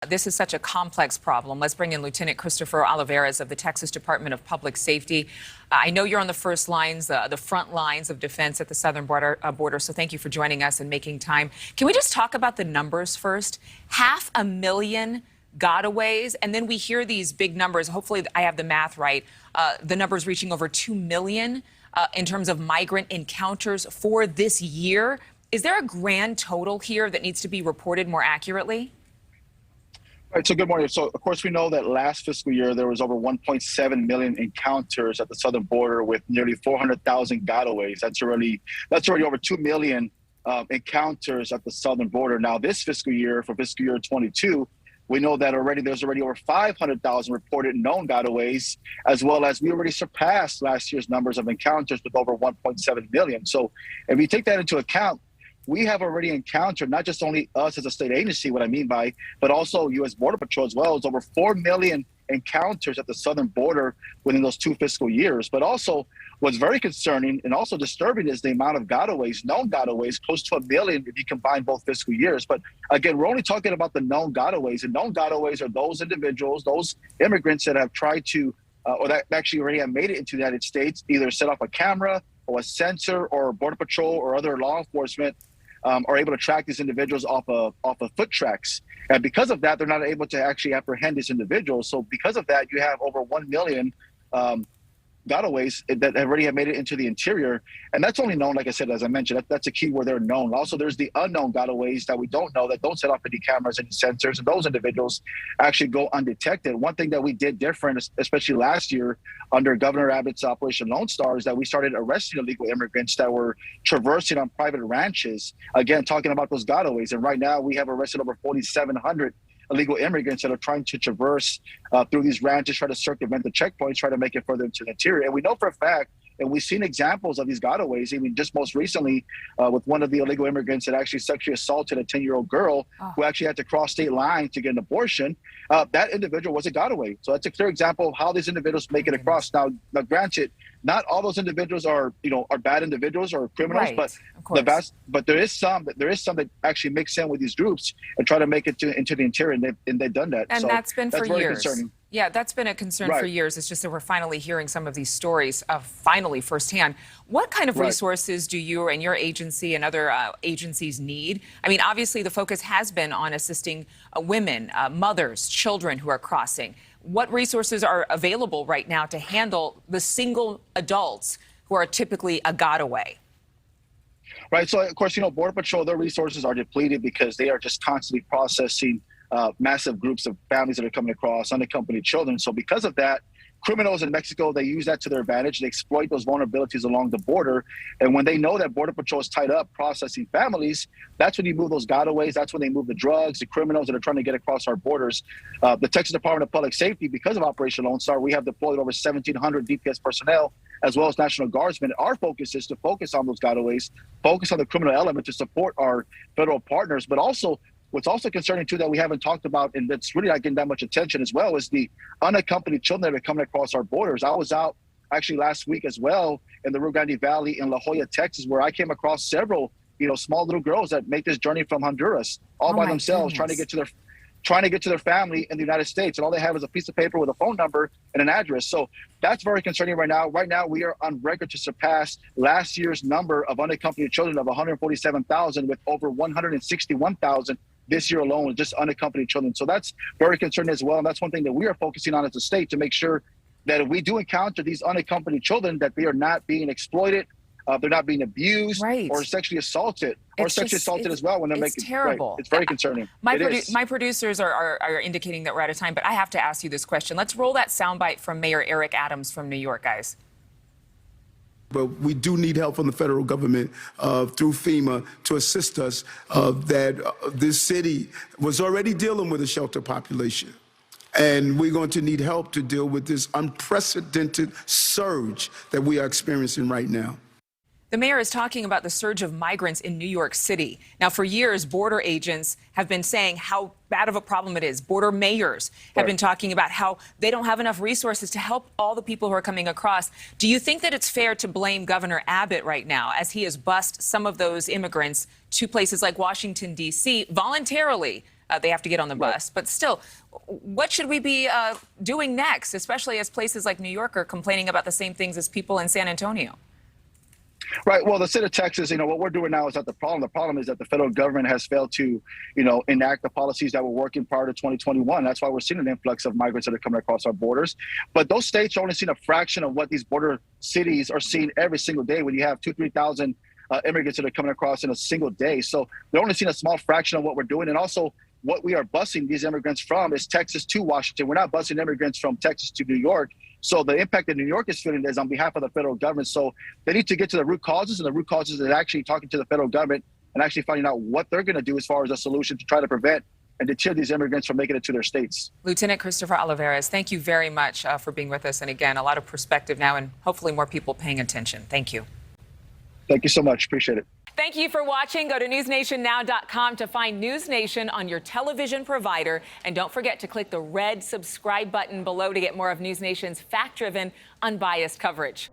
This is such a complex problem. Let's bring in Lieutenant Christopher Olivarez of the Texas Department of Public Safety. I know you're on the front lines of defense at the southern border, so thank you for joining us and making time. Can we just talk about the numbers first? 500,000 gotaways, and then we hear these big numbers. Hopefully I have the math right. The numbers reaching over 2 million in terms of migrant encounters for this year. Is there a grand total here that needs to be reported more accurately? All right, so good morning. So, of course, we know that last fiscal year, there was over 1.7 million encounters at the southern border with nearly 400,000 gotaways. That's already over 2 million encounters at the southern border. Now, this fiscal year, for fiscal year 22, we know that there's already over 500,000 reported known gotaways, as well as we already surpassed last year's numbers of encounters with over 1.7 million. So if you take that into account, we have already encountered, not just only us as a state agency, what I mean by, but also U.S. Border Patrol as well, is over 4 million encounters at the southern border within those 2 fiscal years. But also what's very concerning and also disturbing is the amount of gotaways, known gotaways, close to 1 million if you combine both fiscal years. But again, we're only talking about the known gotaways, and known gotaways are those individuals, those immigrants that have tried to, or that actually already have made it into the United States, either set off a camera or a sensor or Border Patrol or other law enforcement are able to track these individuals off of foot tracks. And because of that, they're not able to actually apprehend these individuals. So because of that, you have over 1 million gotaways that already have made it into the interior. And that's only known, like I said, as I mentioned, that's a key where they're known. Also, there's the unknown gotaways that we don't know, that don't set off any cameras, any sensors, and those individuals actually go undetected. One thing that we did different, especially last year under Governor Abbott's Operation Lone Star, is that we started arresting illegal immigrants that were traversing on private ranches. Again, talking about those gotaways. And right now we have arrested over 4,700 illegal immigrants that are trying to traverse through these ranches, try to circumvent the checkpoints, try to make it further into the interior. And we know for a fact, and we've seen examples of these gotaways, even just most recently with one of the illegal immigrants that actually sexually assaulted a 10-year-old girl who actually had to cross state lines to get an abortion. That individual was a gotaway. So that's a clear example of how these individuals make it across. Now granted, not all those individuals are bad individuals or criminals, right, but there is some that actually mix in with these groups and try to make it into the interior, and they've done that. And so that's been for years. Concerning. Yeah, that's been a concern for years. It's just that we're finally hearing some of these stories finally firsthand. What kind of resources do you and your agency and other agencies need? I mean, obviously the focus has been on assisting women, mothers, children who are crossing. What resources are available right now to handle the single adults who are typically a gotaway? Right. So, of course, Border Patrol, their resources are depleted because they are just constantly processing massive groups of families that are coming across, unaccompanied children. So because of that, criminals in Mexico, they use that to their advantage. They exploit those vulnerabilities along the border. And when they know that Border Patrol is tied up processing families, that's when you move those gotaways. That's when they move the drugs, the criminals that are trying to get across our borders. The Texas Department of Public Safety, because of Operation Lone Star, we have deployed over 1,700 DPS personnel, as well as National Guardsmen. Our focus is to focus on those gotaways, focus on the criminal element to support our federal partners, but also what's also concerning, too, that we haven't talked about, and that's really not getting that much attention as well, is the unaccompanied children that are coming across our borders. I was out actually last week as well in the Rio Grande Valley in La Jolla, Texas, where I came across several, small little girls that make this journey from Honduras all by themselves, trying to get to their family in the United States. And all they have is a piece of paper with a phone number and an address. So that's very concerning right now. Right now, we are on record to surpass last year's number of unaccompanied children of 147,000 with over 161,000 this year alone with just unaccompanied children. So that's very concerning as well. And that's one thing that we are focusing on as a state, to make sure that if we do encounter these unaccompanied children, that they are not being exploited, they're not being abused or sexually assaulted, as well when they're making. It's terrible. Right. It's very concerning. My producers are indicating that we're out of time, but I have to ask you this question. Let's roll that soundbite from Mayor Eric Adams from New York, guys. But we do need help from the federal government through FEMA to assist us that this city was already dealing with a shelter population. And we're going to need help to deal with this unprecedented surge that we are experiencing right now. The mayor is talking about the surge of migrants in New York City. Now, for years, border agents have been saying how bad of a problem it is. Border mayors have been talking about how they don't have enough resources to help all the people who are coming across. Do you think that it's fair to blame Governor Abbott right now, as he has bused some of those immigrants to places like Washington, D.C. voluntarily they have to get on the bus. But still, what should we be doing next, especially as places like New York are complaining about the same things as people in San Antonio? Right. Well, the state of Texas, what we're doing now is not the problem. The problem is that the federal government has failed to, enact the policies that were working prior to 2021. That's why we're seeing an influx of migrants that are coming across our borders. But those states are only seeing a fraction of what these border cities are seeing every single day when you have 2,000-3,000 immigrants that are coming across in a single day. So they're only seeing a small fraction of what we're doing. And also, what we are busing these immigrants from is Texas to Washington. We're not busing immigrants from Texas to New York. So the impact that New York is feeling is on behalf of the federal government. So they need to get to the root causes, and the root causes is actually talking to the federal government and actually finding out what they're going to do as far as a solution to try to prevent and deter these immigrants from making it to their states. Lieutenant Christopher Olivarez, thank you very much for being with us. And again, a lot of perspective now and hopefully more people paying attention. Thank you. Thank you so much. Appreciate it. Thank you for watching. Go to newsnationnow.com to find NewsNation on your television provider. And don't forget to click the red subscribe button below to get more of NewsNation's fact-driven, unbiased coverage.